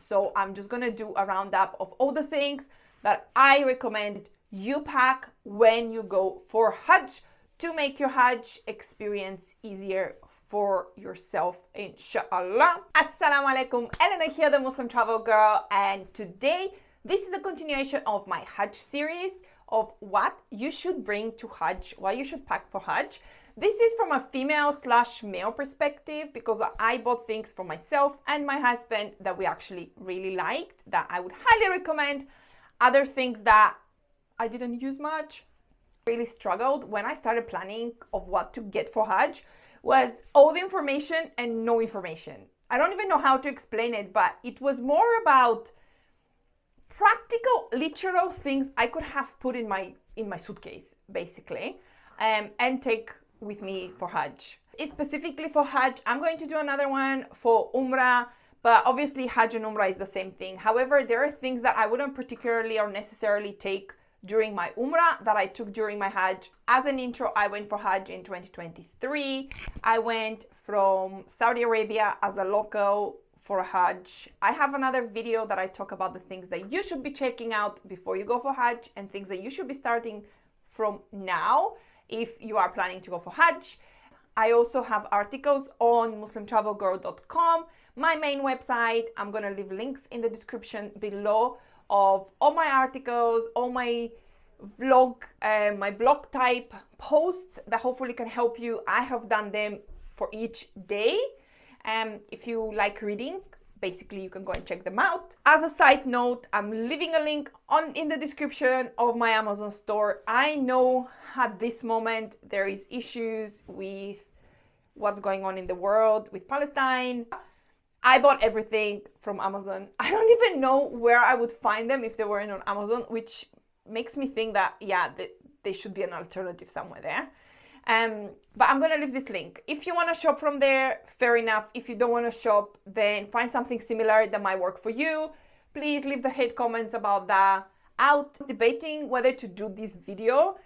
So I'm just gonna do a roundup of all the things that I recommend you pack when you go for Hajj to make your Hajj experience easier for yourself, inshallah. Assalamu alaikum, Elena here, the Muslim travel girl, and today this is a continuation of my Hajj series of what you should bring to Hajj, what you should pack for Hajj. This is from a female/male perspective because I bought things for myself and my husband that we actually really liked, that I would highly recommend. Other things that I didn't use much, really struggled when I started planning of what to get for Hajj, was all the information and no information. I don't even know how to explain it, but it was more about practical, literal things I could have put in my suitcase, basically, and take with me for Hajj. Specifically for Hajj, I'm going to do another one for Umrah, but obviously Hajj and Umrah is the same thing. However, there are things that I wouldn't particularly or necessarily take during my Umrah that I took during my Hajj. As an intro, I went for Hajj in 2023. I went from Saudi Arabia as a local for a Hajj. I have another video that I talk about the things that you should be checking out before you go for Hajj and things that you should be starting from now if you are planning to go for Hajj. I also have articles on muslimtravelgirl.com, my main website. I'm gonna leave links in the description below of all my articles, all my vlog, my blog type posts that hopefully can help you. I have done them for each day. If you like reading, basically you can go and check them out. As a side note, I'm leaving a link in the description of my Amazon store. I know at this moment there is issues with what's going on in the world with Palestine. I bought everything from Amazon. I don't even know where I would find them if they weren't on Amazon, which makes me think that, yeah, they should be an alternative somewhere there. But I'm gonna leave this link. If you wanna shop from there, fair enough. If you don't wanna shop, then find something similar that might work for you. Please leave the hate comments about that. Out debating whether to do this video,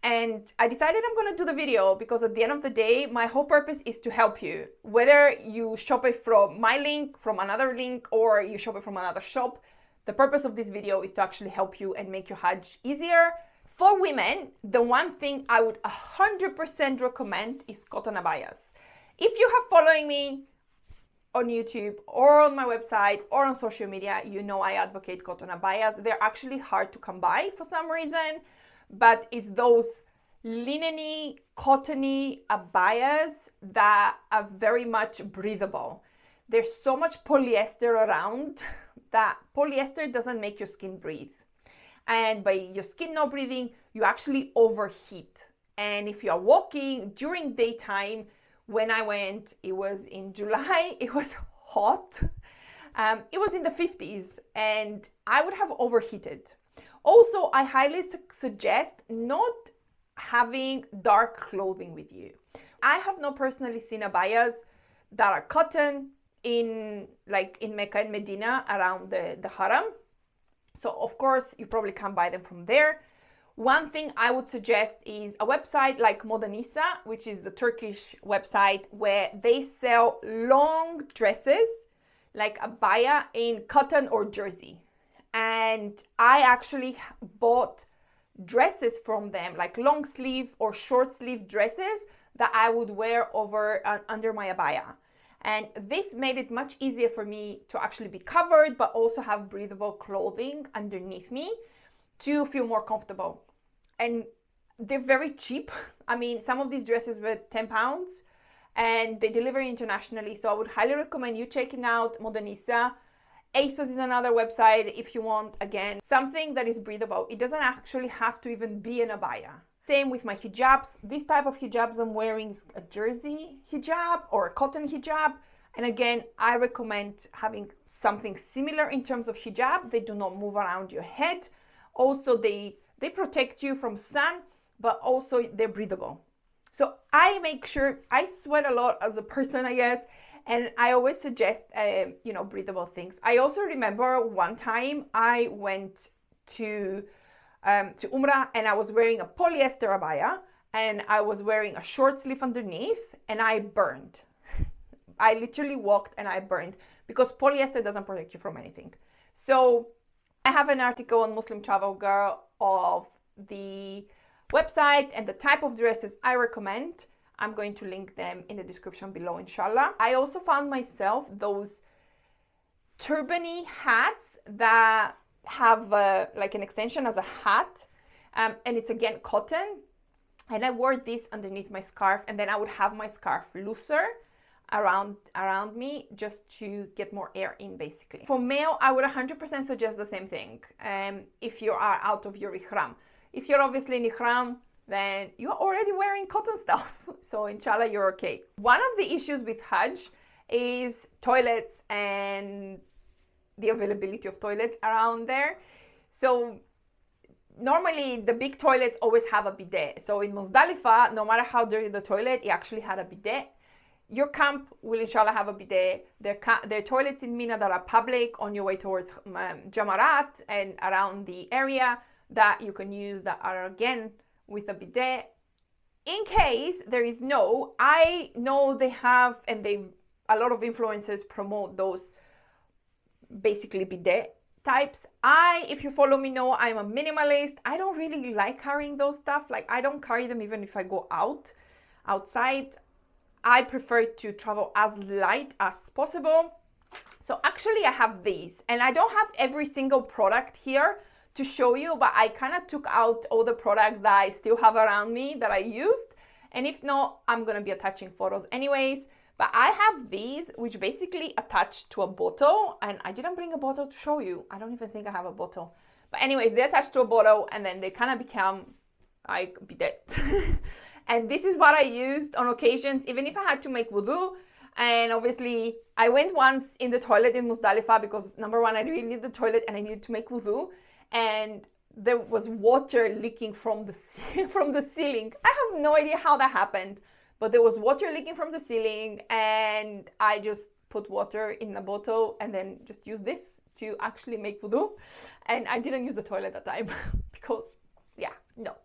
and I decided I'm gonna do the video because at the end of the day, my whole purpose is to help you. Whether you shop it from my link, from another link, or you shop it from another shop, the purpose of this video is to actually help you and make your Hajj easier. For women, the one thing I would 100% recommend is cotton abayas. If you have following me on YouTube or on my website or on social media, you know I advocate cotton abayas. They're actually hard to come by for some reason, but it's those linen-y, cottony abayas that are very much breathable. There's so much polyester around that polyester doesn't make your skin breathe. And by your skin not breathing, you actually overheat. And if you are walking during daytime, when I went, it was in July, it was hot. It was in the 50s and I would have overheated. Also, I highly suggest not having dark clothing with you. I have not personally seen abayas that are cotton in Mecca and Medina around the Haram. So of course, you probably can't buy them from there. One thing I would suggest is a website like Modanisa, which is the Turkish website where they sell long dresses like abaya in cotton or jersey. And I actually bought dresses from them, like long sleeve or short sleeve dresses that I would wear over under my abaya. And this made it much easier for me to actually be covered, but also have breathable clothing underneath me to feel more comfortable. And they're very cheap. I mean, some of these dresses were £10 and they deliver internationally. So I would highly recommend you checking out Modanisa. ASOS is another website if you want, again, something that is breathable. It doesn't actually have to even be an abaya. Same with my hijabs. This type of hijabs I'm wearing is a jersey hijab or a cotton hijab. And again, I recommend having something similar in terms of hijab. They do not move around your head. Also, they protect you from sun, but also they're breathable. So I make sure, I sweat a lot as a person, I guess, and I always suggest, breathable things. I also remember one time I went to Umrah and I was wearing a polyester abaya and I was wearing a short sleeve underneath and I burned. I literally walked and I burned because polyester doesn't protect you from anything. So I have an article on Muslim Travel Girl of the website and the type of dresses I recommend. I'm going to link them in the description below, inshallah. I also found myself those turban-y hats that have like an extension as a hat, and it's again cotton, and I wore this underneath my scarf, and then I would have my scarf looser around me just to get more air in, basically. For male, I would 100% suggest the same thing if you are out of your ihram. If you're obviously in ihram, then you're already wearing cotton stuff, so inshallah you're okay. One of the issues with Hajj is toilets and the availability of toilets around there. So normally the big toilets always have a bidet. So in Muzdalifah, no matter how dirty the toilet, it actually had a bidet. Your camp will inshallah have a bidet. There are toilets in Mina that are public on your way towards Jamarat and around the area that you can use, that are again with a bidet. In case there is no, I know they have, and a lot of influencers promote those basically bidet types. If you follow me, know I'm a minimalist. I don't really like carrying those stuff. Like, I don't carry them even if I go outside. I prefer to travel as light as possible. So actually I have these, and I don't have every single product here to show you, but I kind of took out all the products that I still have around me that I used, and if not, I'm gonna be attaching photos anyways. But I have these, which basically attach to a bottle, and I didn't bring a bottle to show you. I don't even think I have a bottle, but anyways, they attach to a bottle, and then they kind of become like bidet. And this is what I used on occasions, even if I had to make wudu. And obviously I went once in the toilet in Muzdalifah because number one, I really needed the toilet and I needed to make wudu, and there was water leaking from the ceiling. I have no idea how that happened, but there was water leaking from the ceiling, and I just put water in a bottle and then just used this to actually make wudu. And I didn't use the toilet at that time because no.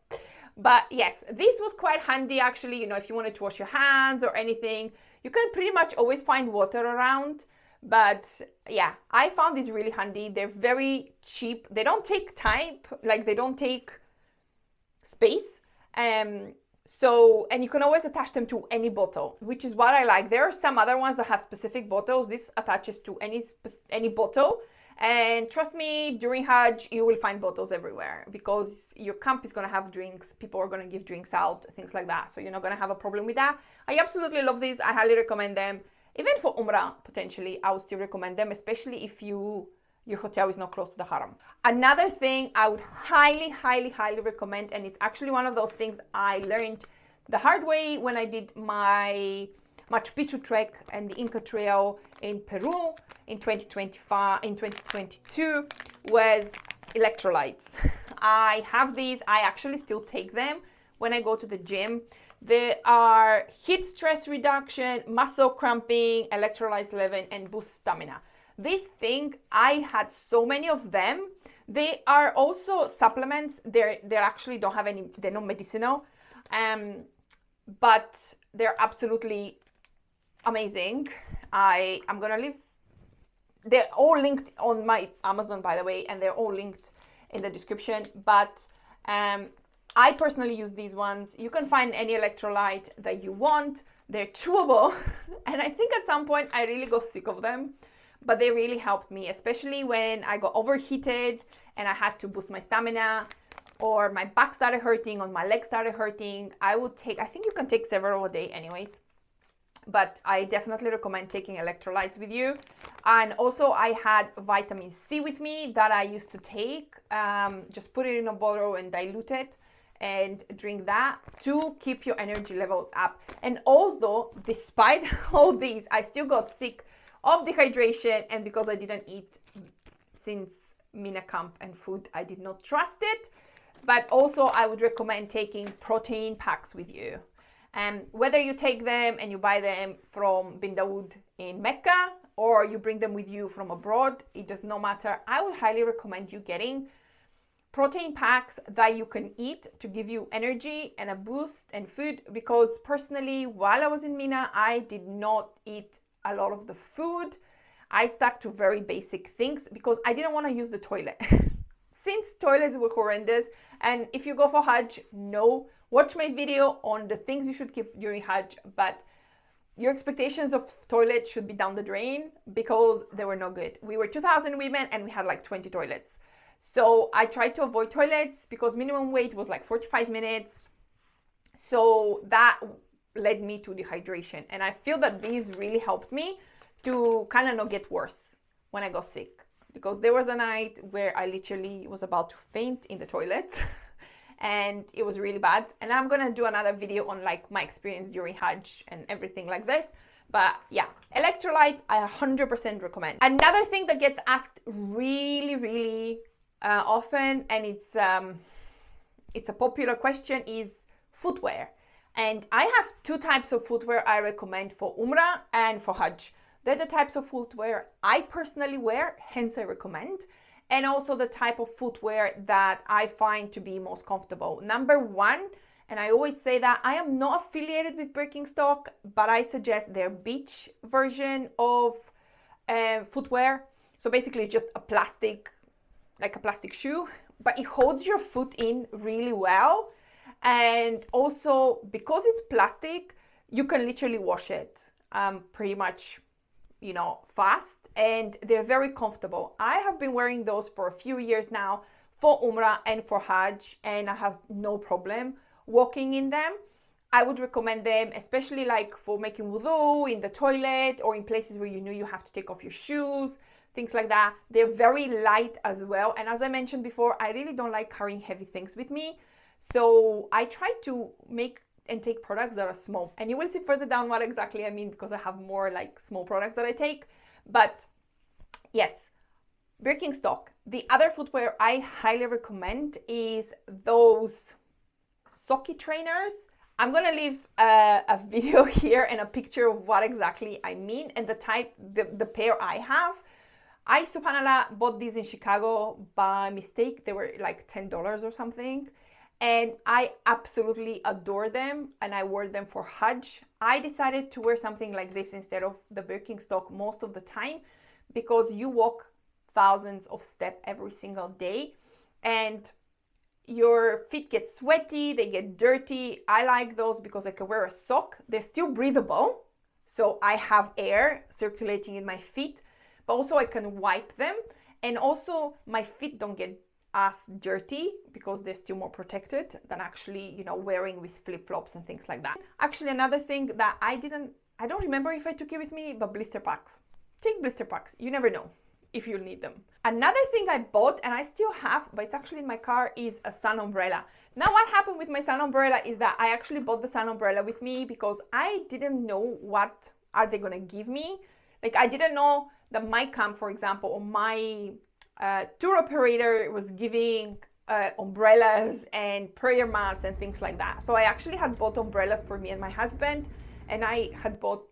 But yes, this was quite handy actually. You know, if you wanted to wash your hands or anything, you can pretty much always find water around. But yeah, I found these really handy. They're very cheap. They don't take time, like they don't take space. So, and you can always attach them to any bottle, which is what I like. There are some other ones that have specific bottles. This attaches to any bottle. And trust me, during Hajj, you will find bottles everywhere because your camp is going to have drinks. People are going to give drinks out, things like that. So you're not going to have a problem with that. I absolutely love these. I highly recommend them. Even for Umrah, potentially, I would still recommend them, especially if your hotel is not close to the Haram. Another thing I would highly, highly, highly recommend, and it's actually one of those things I learned the hard way when I did my Machu Picchu trek and the Inca Trail in Peru in 2022, was electrolytes. I have these. I actually still take them when I go to the gym. They are heat stress reduction, muscle cramping, electrolytes level, and boost stamina. This thing, I had so many of them. They are also supplements. They actually don't have any, they're not medicinal, but they're absolutely amazing. I'm gonna leave, they're all linked on my Amazon, by the way, and they're all linked in the description. But I personally use these ones. You can find any electrolyte that you want. They're chewable, and I think at some point I really got sick of them, but they really helped me, especially when I got overheated and I had to boost my stamina, or my back started hurting, or my legs started hurting. I think you can take several a day anyways, but I definitely recommend taking electrolytes with you. And also I had vitamin C with me that I used to take. Just put it in a bottle and dilute it and drink that to keep your energy levels up. And also, despite all these, I still got sick of dehydration, and because I didn't eat since Mina camp and food, I did not trust it. But also I would recommend taking protein packs with you. Whether you take them and you buy them from Bin Dawood in Mecca, or you bring them with you from abroad, it does not matter. I would highly recommend you getting protein packs that you can eat to give you energy and a boost and food, because personally, while I was in Mina, I did not eat a lot of the food. I stuck to very basic things because I didn't want to use the toilet. Since toilets were horrendous, and if you go for Hajj, no, watch my video on the things you should keep during Hajj, but your expectations of toilets should be down the drain because they were no good. We were 2,000 women and we had like 20 toilets. So I tried to avoid toilets because minimum wait was like 45 minutes. So that led me to dehydration. And I feel that these really helped me to kind of not get worse when I got sick. Because there was a night where I literally was about to faint in the toilet and it was really bad. And I'm gonna do another video on like my experience during Hajj and everything like this. But yeah, electrolytes, I 100% recommend. Another thing that gets asked really often, and it's a popular question, is footwear. And I have two types of footwear I recommend for Umrah and for Hajj. They're the types of footwear I personally wear, hence I recommend, and also the type of footwear that I find to be most comfortable. Number one, and I always say that I am not affiliated with Birkenstock, but I suggest their beach version of footwear. So basically just a plastic, like a plastic shoe, but it holds your foot in really well. And also because it's plastic, you can literally wash it pretty much, you know, fast, and they're very comfortable. I have been wearing those for a few years now for Umrah and for Hajj, and I have no problem walking in them. I would recommend them, especially like for making wudu, in the toilet, or in places where you know you have to take off your shoes, things like that. They're very light as well, and as I mentioned before, I really don't like carrying heavy things with me, so I try to make and take products that are small, and you will see further down what exactly I mean, because I have more like small products that I take. But yes, Birkenstock. The other footwear I highly recommend is those socky trainers. I'm gonna leave a video here and a picture of what exactly I mean and the type, the pair I have. I, subhanallah, bought these in Chicago by mistake. They were like $10 or something. And I absolutely adore them, and I wore them for Hajj. I decided to wear something like this instead of the Birkenstock most of the time because you walk thousands of steps every single day and your feet get sweaty, they get dirty. I like those because I can wear a sock. They're still breathable, so I have air circulating in my feet, but also I can wipe them, and also my feet don't get as dirty because they're still more protected than actually, you know, wearing with flip-flops and things like that. Actually, another thing that I don't remember if I took it with me, but blister packs. Take blister packs, you never know if you'll need them. Another thing I bought, and I still have, but it's actually in my car, is a sun umbrella. Now what happened with my sun umbrella is that I actually bought the sun umbrella with me because I didn't know what are they gonna give me. Like, I didn't know that my camp, for example, or my tour operator was giving umbrellas and prayer mats and things like that. So I actually had bought umbrellas for me and my husband, and I had bought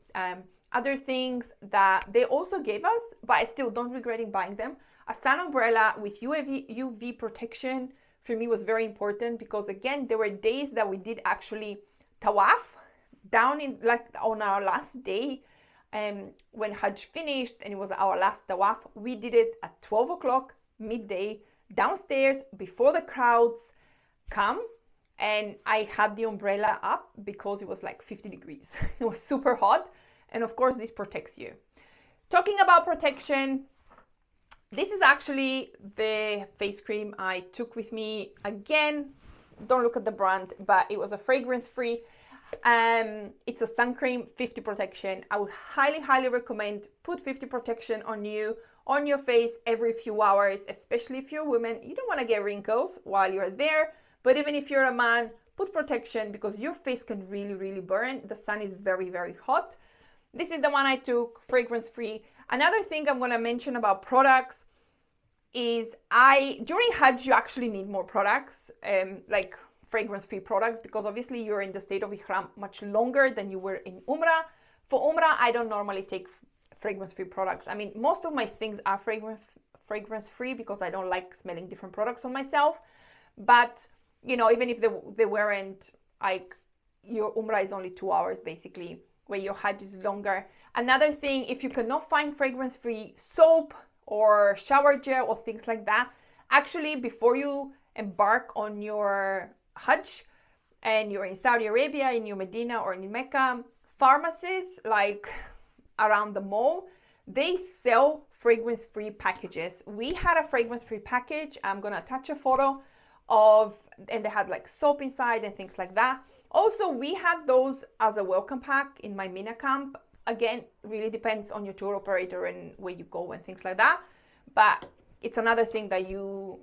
other things that they also gave us, but I still don't regret buying them. A sun umbrella with UV protection for me was very important because, again, there were days that we did actually tawaf down in, like, on our last day. When Hajj finished and it was our last tawaf, we did it at 12 o'clock midday downstairs before the crowds come, and I had the umbrella up because it was like 50 degrees. It was super hot, and of course this protects you. Talking about protection, this is actually the face cream I took with me. Again, don't look at the brand, but it was a fragrance-free. It's a sun cream, 50 protection. I would highly recommend put 50 protection on you, on your face every few hours, especially if you're a woman. You don't want to get wrinkles while you're there, but even if you're a man, put protection because your face can really burn. The sun is very hot. This is the one I took, fragrance free. Another thing I'm going to mention about products is during Hajj you actually need more products, like fragrance-free products, because obviously you're in the state of Ihram much longer than you were in Umrah. For Umrah, I don't normally take fragrance-free products. I mean, most of my things are fragrance-free because I don't like smelling different products on myself. But, you know, even if they weren't, like, your Umrah is only 2 hours basically where your Hajj is longer. Another thing, if you cannot find fragrance-free soap or shower gel or things like that, actually before you embark on your Hajj and you're in Saudi Arabia, in your Medina or in Mecca, pharmacies like around the mall, they sell fragrance-free packages. We had a fragrance-free package. I'm gonna attach a photo of, and they had like soap inside and things like that. Also, we had those as a welcome pack in my Mina camp. Again, really depends on your tour operator and where you go and things like that. But it's another thing that you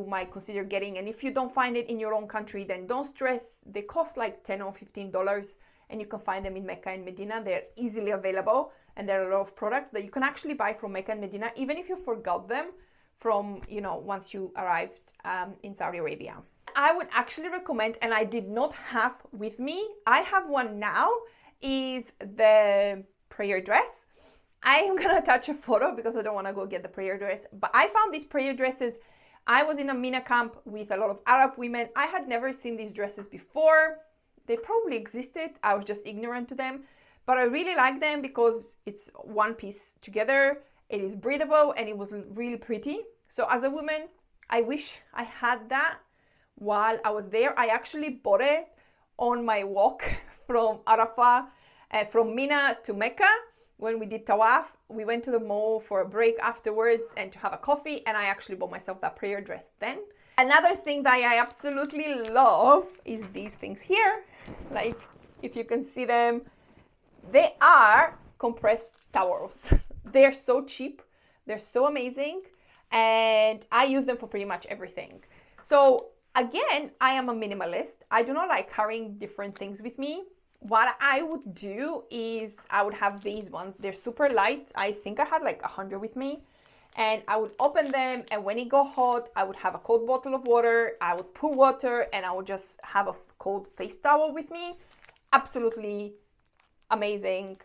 might consider getting. And if you don't find it in your own country, then don't stress. They cost like $10 or $15, and you can find them in Mecca and Medina. They're easily available, and there are a lot of products that you can actually buy from Mecca and Medina, even if you forgot them from, once you arrived in Saudi Arabia. I would actually recommend, and I did not have with me, I have one now, is the prayer dress. I am gonna attach a photo because I don't want to go get the prayer dress, but I found these prayer dresses. I was in a Mina camp with a lot of Arab women. I had never seen these dresses before. They probably existed, I was just ignorant to them, but I really like them because it's one piece together, it is breathable, and it was really pretty. So as a woman, I wish I had that while I was there. I actually bought it on my walk from Arafah, from Mina to Mecca. When we did Tawaf, we went to the mall for a break afterwards and to have a coffee, and I actually bought myself that prayer dress then. Another thing that I absolutely love is these things here. Like, if you can see them, they are compressed towels. They're so cheap, they're so amazing, and I use them for pretty much everything. So again, I am a minimalist. I do not like carrying different things with me. What I would do is I would have these ones. They're super light. I think I had like 100 with me, and I would open them, and when it got hot, I would have a cold bottle of water. I would pour water, and I would just have a cold face towel with me. Absolutely amazing.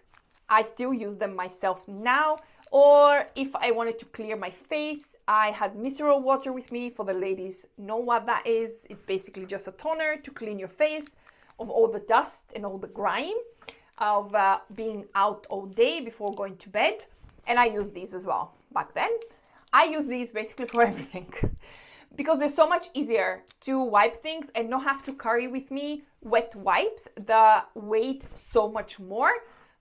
I still use them myself now. Or if I wanted to clear my face, I had micellar water with me. For the ladies, know what that is. It's basically just a toner to clean your face of all the dust and all the grime of being out all day before going to bed. And I use these as well. Back then, I use these basically for everything because they're so much easier to wipe things and not have to carry with me wet wipes that weight so much more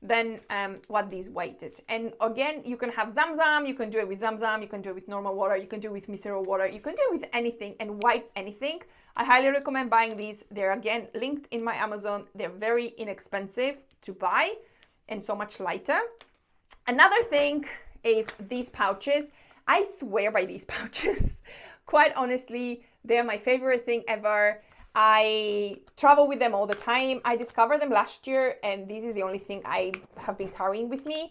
than what these weighted. And again, you can have Zamzam, you can do it with Zamzam, you can do it with normal water, you can do it with micellar water, you can do it with anything and wipe anything. I highly recommend buying these. They're again linked in my Amazon. They're very inexpensive to buy and so much lighter. Another thing is these pouches. I swear by these pouches. Quite honestly, they're my favorite thing ever. I travel with them all the time. I discovered them last year, and this is the only thing I have been carrying with me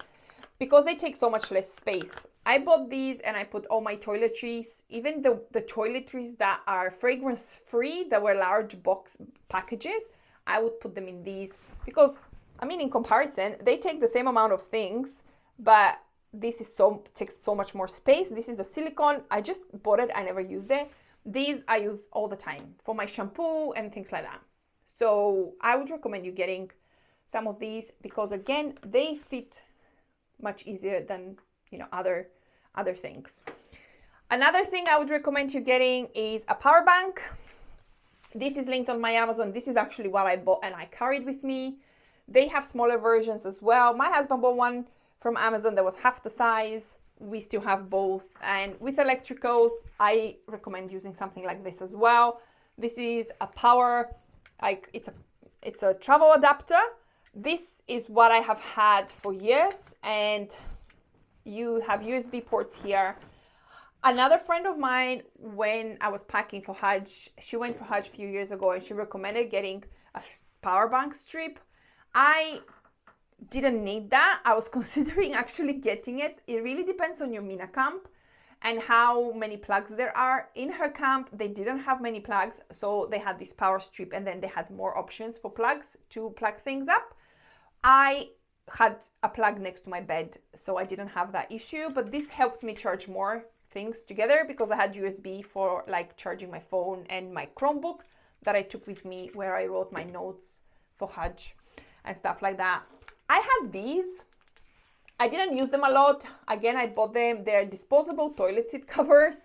because they take so much less space. I bought these and I put all my toiletries, even the toiletries that are fragrance free, that were large box packages, I would put them in these because, I mean, in comparison, they take the same amount of things, but this is takes so much more space. This is the silicone. I just bought it. I never used it. These I use all the time for my shampoo and things like that. So I would recommend you getting some of these because again, they fit much easier than other things. Another thing I would recommend you getting is a power bank. This is linked on my Amazon. This is actually what I bought and I carried with me. They have smaller versions as well. My husband bought one from Amazon that was half the size. We still have both. And with electricals, I recommend using something like this as well. This is a power, it's a travel adapter. This is what I have had for years, and you have USB ports here. Another friend of mine, when I was packing for Hajj, she went for Hajj a few years ago and she recommended getting a power bank strip. I didn't need that. I was considering actually getting it. It really depends on your Mina camp and how many plugs there are. In her camp, they didn't have many plugs, so they had this power strip and then they had more options for plugs to plug things up. I had a plug next to my bed, so I didn't have that issue, but this helped me charge more things together because I had USB for like charging my phone and my Chromebook that I took with me where I wrote my notes for Hajj and stuff like that. I had these. I didn't use them a lot. Again, I bought them. They're disposable toilet seat covers.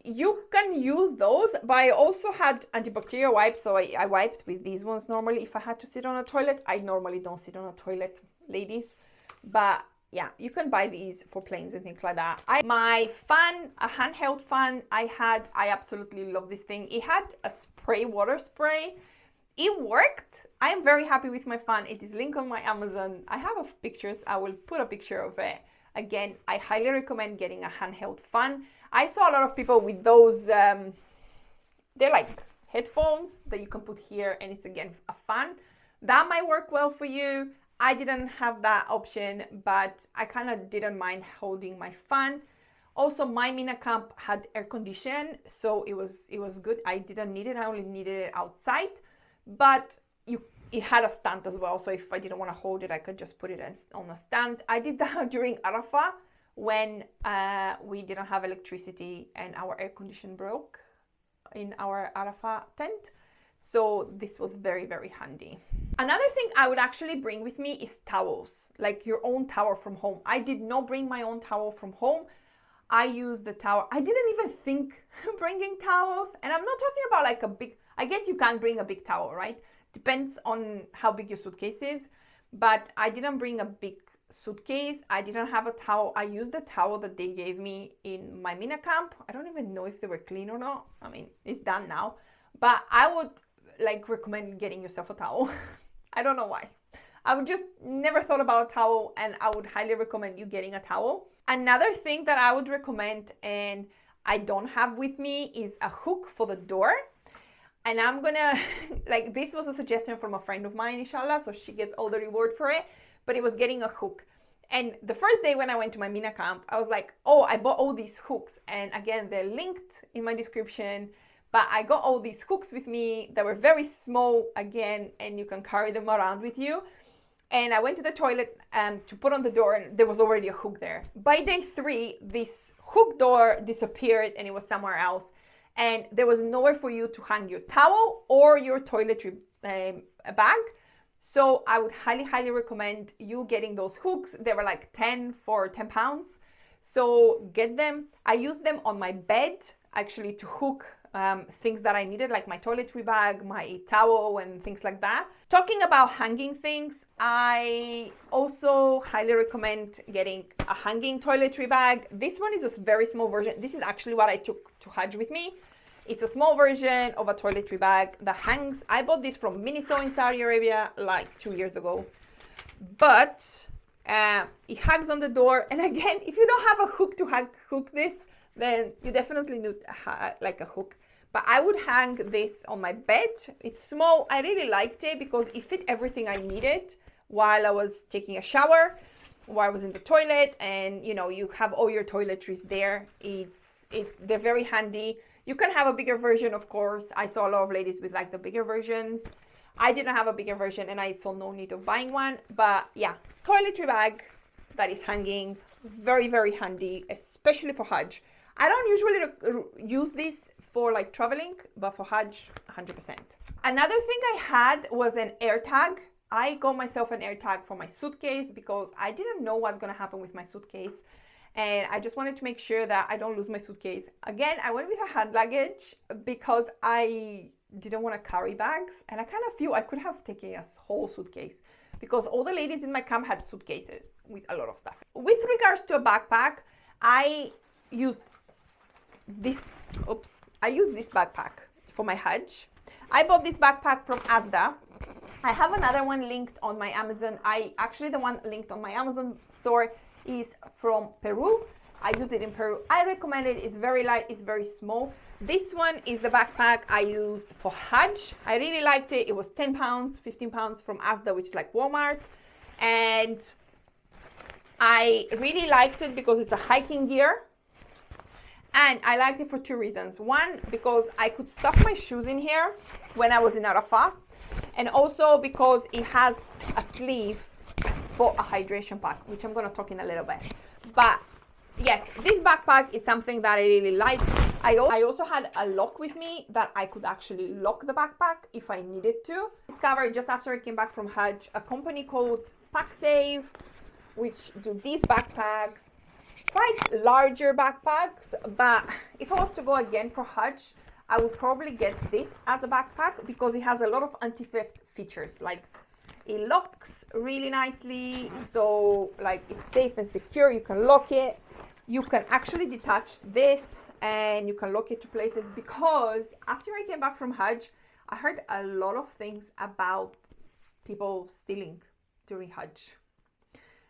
You can use those, but I also had antibacterial wipes, so I wiped with these ones normally if I had to sit on a toilet. I normally don't sit on a toilet, ladies, but yeah, you can buy these for planes and things like that. My fan, a handheld fan I absolutely love this thing. It had a spray, water spray. It worked. I am very happy with my fan. It is linked on my Amazon. I have pictures. I will put a picture of it. Again, I highly recommend getting a handheld fan. I saw a lot of people with those, they're like headphones that you can put here, and it's again a fan. That might work well for you. I didn't have that option, but I kind of didn't mind holding my fan. Also, my Mina camp had air condition, so it was good. I didn't need it. I only needed it outside, but it had a stand as well. So if I didn't want to hold it, I could just put it on a stand. I did that during Arafah when we didn't have electricity and our air condition broke in our Arafah tent. So this was very, very handy. Another thing I would actually bring with me is towels, like your own towel from home. I did not bring my own towel from home. I used the towel. I didn't even think bringing towels. And I'm not talking about like a big, I guess you can bring a big towel, right? Depends on how big your suitcase is. But I didn't bring a big suitcase. I didn't have a towel. I used the towel that they gave me in my Mina camp. I don't even know if they were clean or not. I mean, it's done now. But I would like recommend getting yourself a towel. I don't know why. I would just never thought about a towel, and I would highly recommend you getting a towel. Another thing that I would recommend, and I don't have with me, is a hook for the door. And I'm gonna, like, this was a suggestion from a friend of mine, inshallah, so she gets all the reward for it, but it was getting a hook. And the first day when I went to my Mina camp, I was like, oh, I bought all these hooks. And again, they're linked in my description, but I got all these hooks with me that were very small, again, and you can carry them around with you. And I went to the toilet to put on the door, and there was already a hook there. By day 3, this hook door disappeared and it was somewhere else. And there was nowhere for you to hang your towel or your toiletry bag. So I would highly, highly recommend you getting those hooks. They were like 10 for 10 pounds. So get them. I use them on my bed actually to hook things that I needed, like my toiletry bag, my towel, and things like that. Talking about hanging things, I also highly recommend getting a hanging toiletry bag. This one is a very small version. This is actually what I took to Hajj with me. It's a small version of a toiletry bag that hangs. I bought this from Miniso in Saudi Arabia like 2 years ago. But it hangs on the door. And again, if you don't have a hook to hook this, then you definitely need like a hook. But I would hang this on my bed. It's small. I really liked it because it fit everything I needed while I was taking a shower, while I was in the toilet, and you know, you have all your toiletries there. They're very handy. You can have a bigger version, of course. I saw a lot of ladies with like the bigger versions. I didn't have a bigger version and I saw no need of buying one. But yeah, toiletry bag that is hanging, very, very handy, especially for Hajj. I don't usually use this for like traveling, but for Hajj, 100%. Another thing I had was an air tag. I got myself an air tag for my suitcase because I didn't know what's gonna happen with my suitcase. And I just wanted to make sure that I don't lose my suitcase. Again, I went with a hand luggage because I didn't want to carry bags. And I kind of feel I could have taken a whole suitcase because all the ladies in my camp had suitcases with a lot of stuff. With regards to a backpack, I used this backpack for my Hajj. I bought this backpack from Asda. I have another one linked on my Amazon. The one linked on my Amazon store is from Peru. I used it in Peru. I recommend it. It's very light, it's very small. This one is the backpack I used for Hajj. I really liked it. It was 10 pounds, 15 pounds from Asda, which is like Walmart. And I really liked it because it's a hiking gear. And I liked it for 2 reasons. One, because I could stuff my shoes in here when I was in Arafah. And also because it has a sleeve for a hydration pack, which I'm going to talk in a little bit. But yes, this backpack is something that I really like. I also had a lock with me that I could actually lock the backpack if I needed to. Discovered just after I came back from Hajj a company called PackSave, which do these backpacks, quite larger backpacks. But if I was to go again for Hajj, I would probably get this as a backpack because it has a lot of anti-theft features. Like it locks really nicely, so like it's safe and secure. You can lock it. You can actually detach this and you can lock it to places, because after I came back from Hajj, I heard a lot of things about people stealing during Hajj.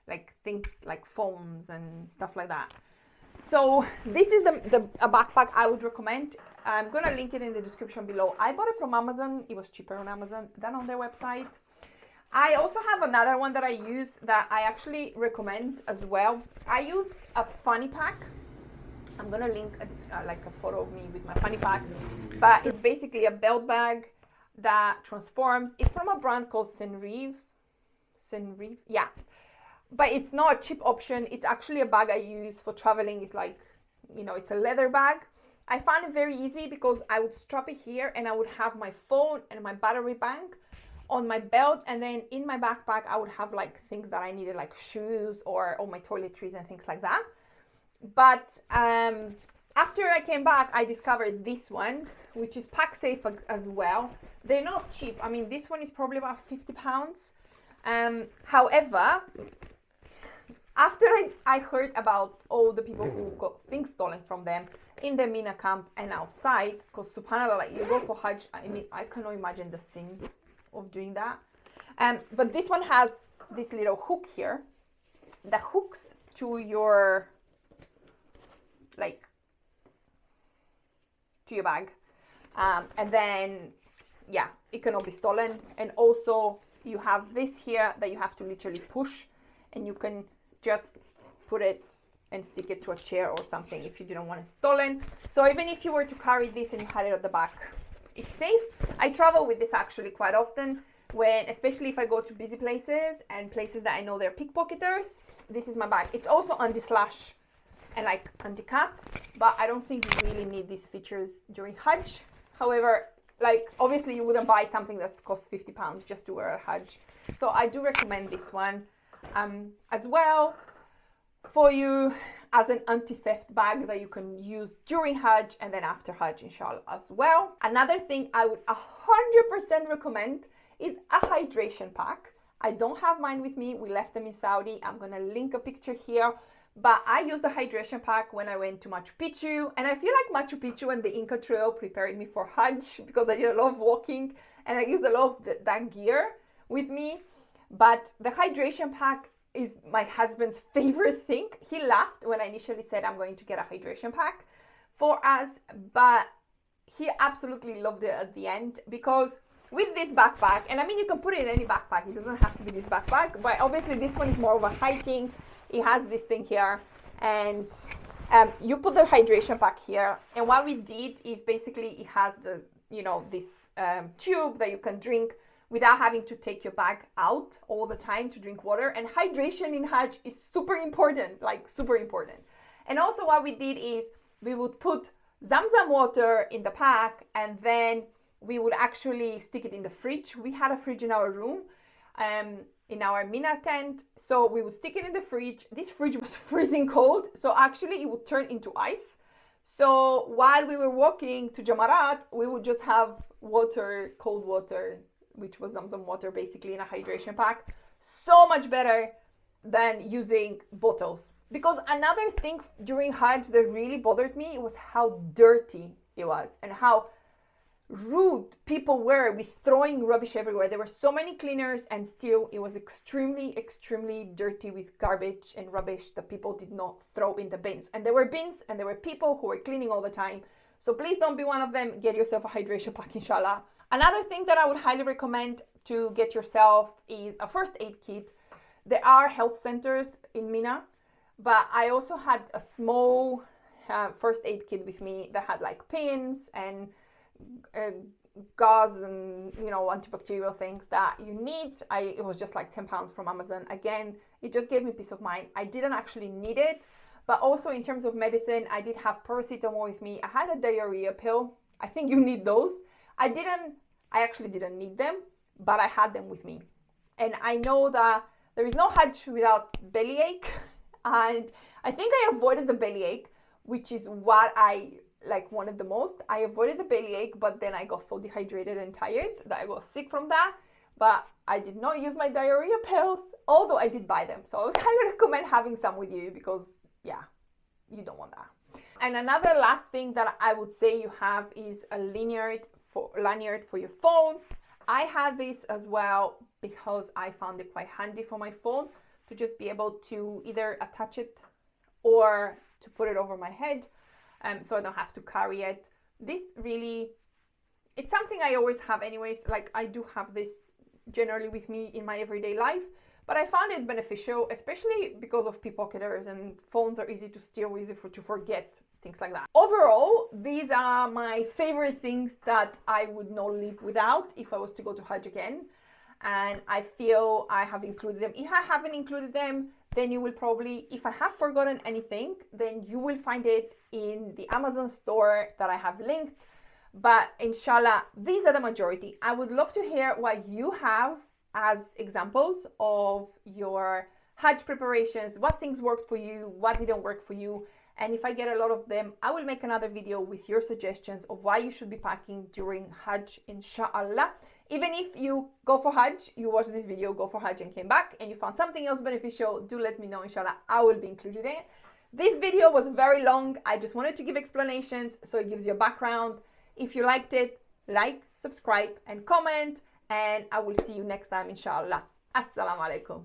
Like things like phones and stuff like that. So this is a backpack I would recommend. I'm gonna link it in the description below. I bought it from Amazon. It was cheaper on Amazon than on their website. I also have another one that I use that I actually recommend as well. I use a fanny pack. I'm gonna link like a photo of me with my fanny pack, but it's basically a belt bag that transforms. It's from a brand called Senrive, yeah. But it's not a cheap option. It's actually a bag I use for traveling. It's like, you know, it's a leather bag. I found it very easy because I would strap it here and I would have my phone and my battery bank on my belt, and then in my backpack I would have like things that I needed, like shoes or all my toiletries and things like that. But after I came back, I discovered this one, which is PackSafe as well. They're not cheap. I mean, this one is probably about £50. However, after I heard about all the people who got things stolen from them in the Mina camp and outside, because subhanAllah, like you go for Hajj, I mean, I cannot imagine the scene of doing that. But this one has this little hook here that hooks to your, like, to your bag. And then, yeah, it cannot be stolen. And also you have this here that you have to literally push, and you can just put it and stick it to a chair or something if you didn't want it stolen. So even if you were to carry this and you had it at the back, it's safe. I travel with this actually quite often, especially if I go to busy places and places that I know they're pickpocketers. This is my bag. It's also anti-slash and like anti-cut, but I don't think you really need these features during Hajj. However, like obviously you wouldn't buy something that's cost £50 just to wear a Hajj. So I do recommend this one as well for you as an anti-theft bag that you can use during Hajj and then after Hajj, inshallah, as well. Another thing I would 100% recommend is a hydration pack. I don't have mine with me. We left them in Saudi. I'm gonna link a picture here. But I used the hydration pack when I went to Machu Picchu, and I feel like Machu Picchu and the Inca Trail prepared me for Hajj because I did a lot of walking and I used a lot of that gear with me. But the hydration pack is my husband's favorite thing. He laughed when I initially said I'm going to get a hydration pack for us, but he absolutely loved it at the end, because with this backpack, and I mean you can put it in any backpack, it doesn't have to be this backpack, but obviously this one is more of a hiking. It has this thing here, and you put the hydration pack here, and what we did is basically it has the, you know, this tube that you can drink without having to take your bag out all the time to drink water. And hydration in Hajj is super important, like super important. And also what we did is we would put Zamzam water in the pack, and then we would actually stick it in the fridge. We had a fridge in our room, in our Mina tent. So we would stick it in the fridge. This fridge was freezing cold, so actually it would turn into ice. So while we were walking to Jamarat, we would just have water, cold water, which was Zamzam water basically in a hydration pack. So much better than using bottles. Because another thing during Hajj that really bothered me was how dirty it was and how rude people were with throwing rubbish everywhere. There were so many cleaners and still it was extremely dirty with garbage and rubbish that people did not throw in the bins. And there were bins and there were people who were cleaning all the time. So please don't be one of them. Get yourself a hydration pack, inshallah. Another thing that I would highly recommend to get yourself is a first aid kit. There are health centers in Mina, but I also had a small first aid kit with me that had like pins and gauze and, you know, antibacterial things that you need. It was just like £10 from Amazon. Again, it just gave me peace of mind. I didn't actually need it, But also in terms of medicine, I did have paracetamol with me. I had a diarrhea pill. I think you need those. I actually didn't need them, but I had them with me. And I know that there is no Hajj without bellyache. And I think I avoided the bellyache, which is what I wanted the most. I avoided the bellyache, but then I got so dehydrated and tired that I got sick from that. But I did not use my diarrhea pills, although I did buy them. So I would highly recommend having some with you because, yeah, you don't want that. And another last thing that I would say you have is a lanyard for your phone. I had this as well because I found it quite handy for my phone to just be able to either attach it or to put it over my head, so I don't have to carry it. This really, it's something I always have anyways. Like, I do have this generally with me in my everyday life, but I found it beneficial, especially because of pickpocketers, and phones are easy to steal, easy to forget, things like that. Overall, these are my favorite things that I would not live without if I was to go to Hajj again. And I feel I have included them. If I haven't included them, then you will probably, if I have forgotten anything, then you will find it in the Amazon store that I have linked. But inshallah, these are the majority. I would love to hear what you have as examples of your Hajj preparations, what things worked for you, what didn't work for you. And if I get a lot of them, I will make another video with your suggestions of why you should be packing during Hajj, inshallah. Even if you go for Hajj, you watch this video, go for Hajj and came back, and you found something else beneficial, do let me know, inshallah. I will be included in it. This video was very long. I just wanted to give explanations so it gives you a background. If you liked it, like, subscribe, and comment, and I will see you next time, inshallah. Assalamu alaikum.